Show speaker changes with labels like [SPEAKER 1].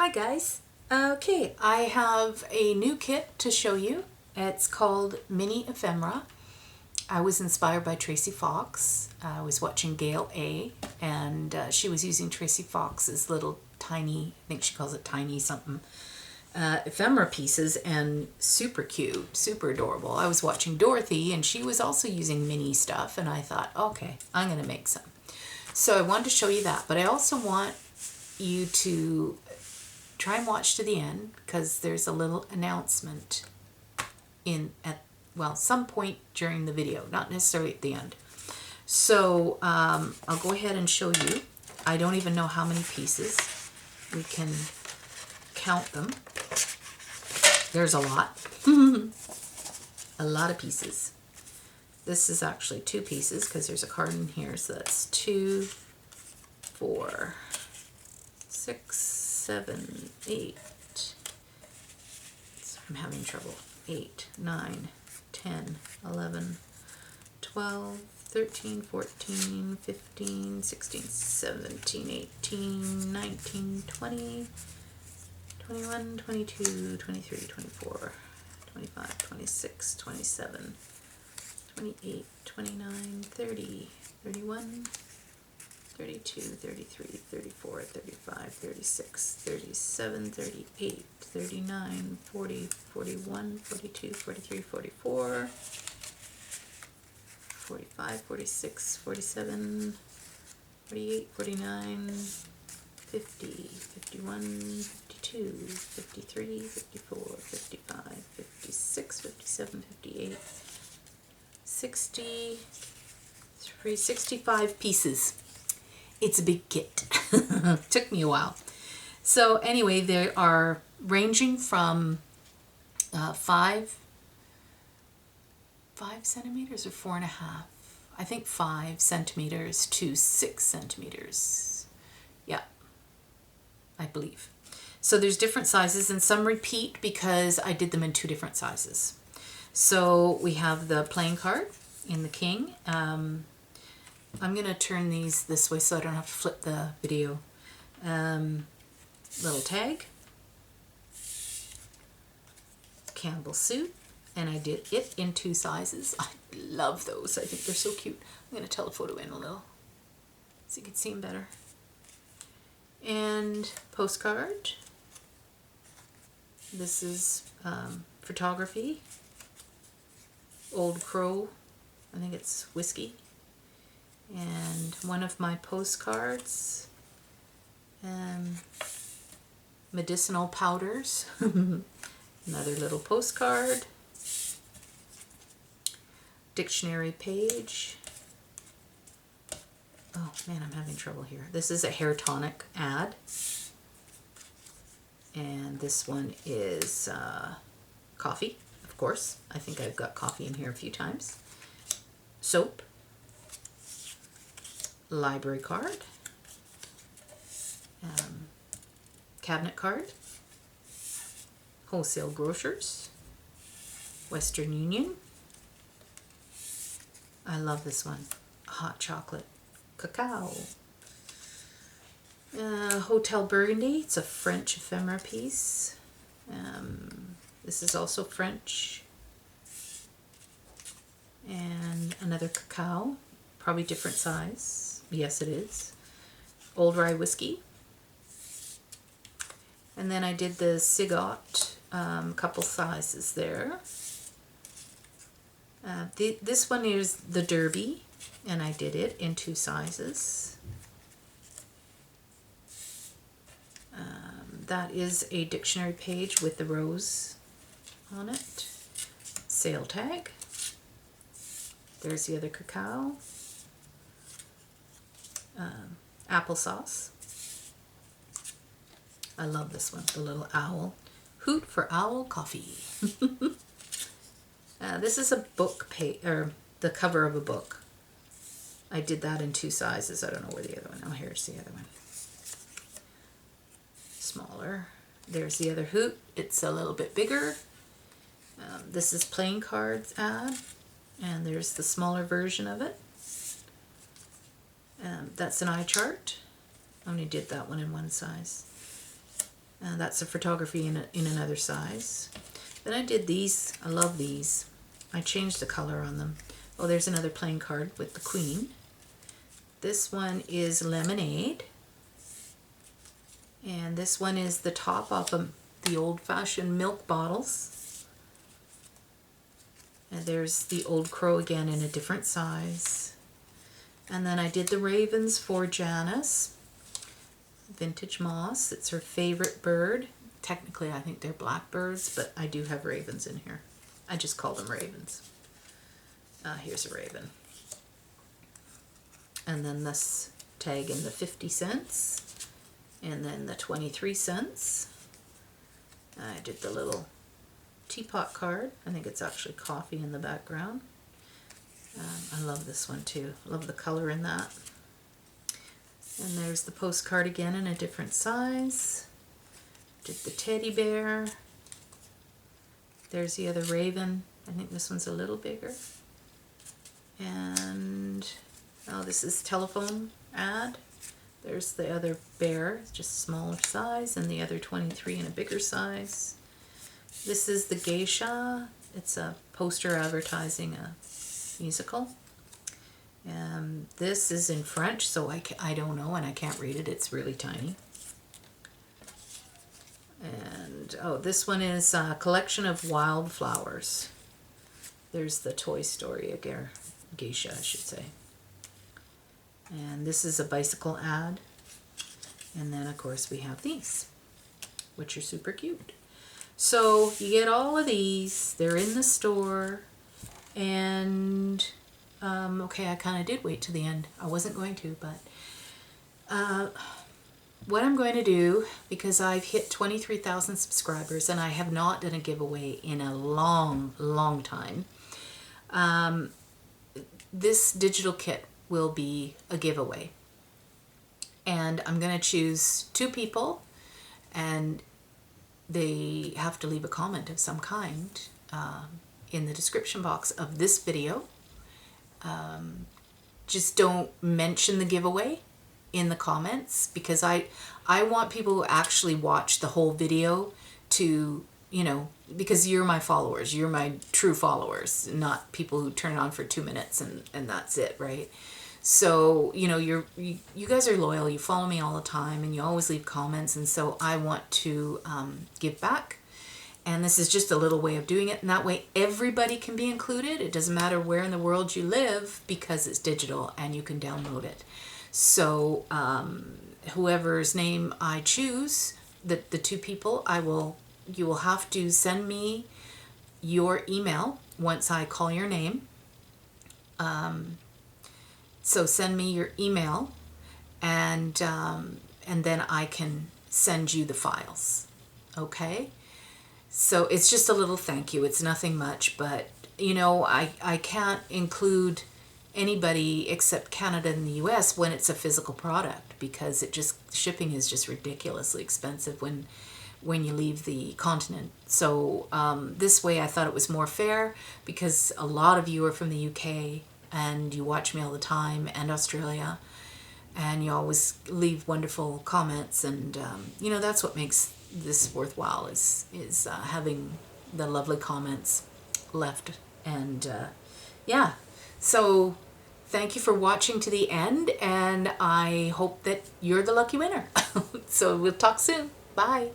[SPEAKER 1] Hi guys. Okay, I have a new kit to show you. It's called Mini Ephemera. I was inspired by Tracy Fox. I was watching Gail A. and she was using Tracy Fox's little tiny, I think she calls it tiny something, ephemera pieces, and super cute, super adorable. I was watching Dorothy and she was also using mini stuff, and I thought, okay, I'm going to make some. So I wanted to show you that, but I also want you to try and watch to the end because there's a little announcement at some point during the video, not necessarily at the end. So I'll go ahead and show you. I don't even know how many pieces. We can count them. There's a lot. A lot of pieces. This is actually 2 pieces because there's a card in here, so that's 2, 4, 6, 7, 8. I'm having trouble. 8, 9, 10, 11, 12, 13, 14, 15, 16, 17, 18, 19, 20, 21, 22, 23, 24, 25, 26, 27, 28, 29, 30, 31, 32, 33, 34, 35, 36, 37, 38, 39, 40, 41, 42, 43, 44, 45, 46, 47, 48, 49, 50, 51, 52, 53, 54, 55, 56, 57, 58, 60, 65 pieces. It's a big kit. Took me a while. So anyway, they are ranging from 5 centimeters or 4.5. I think 5 centimeters to 6 centimeters. Yeah, I believe. So there's different sizes, and some repeat because I did them in 2 different sizes. So we have the playing card in the king. I'm going to turn these this way so I don't have to flip the video. Little tag. Campbell suit. And I did it in 2 sizes. I love those. I think they're so cute. I'm going to telephoto in a little so you can see them better. And postcard. This is photography. Old Crow. I think it's whiskey. And one of my postcards, medicinal powders, another little postcard, dictionary page. Oh man, I'm having trouble here. This is a hair tonic ad, and this one is coffee, of course. I think I've got coffee in here a few times. Soap. Library card, cabinet card, wholesale grocers, Western Union. I love this one. Hot chocolate, cacao. Hotel Burgundy. It's a French ephemera piece. This is also French. And another cacao, probably different size. Yes, it is. Old rye whiskey. And then I did the cigot, couple sizes there. This one is the Derby, and I did it in 2 sizes. That is a dictionary page with the rose on it. Sale tag. There's the other cacao. Applesauce. I love this one, the little owl. Hoot for Owl Coffee. This is a book page, or the cover of a book. I did that in 2 sizes. I don't know where the other one. Oh, here's the other one. Smaller. There's the other hoot. It's a little bit bigger. This is playing cards ad, and there's the smaller version of it. That's an eye chart. I only did that one in 1 size. That's a photography in another size. Then I did these. I love these. I changed the color on them. Oh, there's another playing card with the Queen. This one is Lemonade. And this one is the top off of the old-fashioned milk bottles. And there's the Old Crow again in a different size. And then I did the ravens for Janice. Vintage moss. It's her favorite bird. Technically, I think they're blackbirds, but I do have ravens in here. I just call them ravens. Here's a raven. And then this tag in the 50 cents. And then the 23 cents. I did the little teapot card. I think it's actually coffee in the background. I love this one too. Love the color in that. And there's the postcard again in a different size. Did the teddy bear. There's the other raven. I think this one's a little bigger. And oh, this is telephone ad. There's the other bear, just smaller size, and the other 23 in a bigger size. This is the geisha. It's a poster advertising a musical. This is in French, so I don't know, and I can't read it. It's really tiny. And oh, this one is a collection of wildflowers. There's the Toy Story geisha, I should say. And this is a bicycle ad. And then, of course, we have these, which are super cute. So you get all of these. They're in the store. And, okay, I kind of did wait to the end. I wasn't going to, but what I'm going to do, because I've hit 23,000 subscribers and I have not done a giveaway in a long, long time, this digital kit will be a giveaway. And I'm going to choose 2 people, and they have to leave a comment of some kind in the description box of this video. Just don't mention the giveaway in the comments, because I want people who actually watch the whole video to, you know, because you're my followers, you're my true followers, not people who turn it on for 2 minutes and that's it, right? So, you know, you guys are loyal, you follow me all the time, and you always leave comments, and so I want to give back. And this is just a little way of doing it, and that way everybody can be included. It doesn't matter where in the world you live, because it's digital and you can download it. So whoever's name I choose, the 2 people, you will have to send me your email once I call your name. So send me your email, and then I can send you the files. Okay? So it's just a little thank you. It's nothing much, but you know, I can't include anybody except Canada and the US when it's a physical product, because shipping is just ridiculously expensive when you leave the continent. So this way I thought it was more fair, because a lot of you are from the UK and you watch me all the time, and Australia, and you always leave wonderful comments, and you know, that's what makes this worthwhile, is having the lovely comments left. And yeah, so thank you for watching to the end, and I hope that you're the lucky winner. So we'll talk soon. Bye.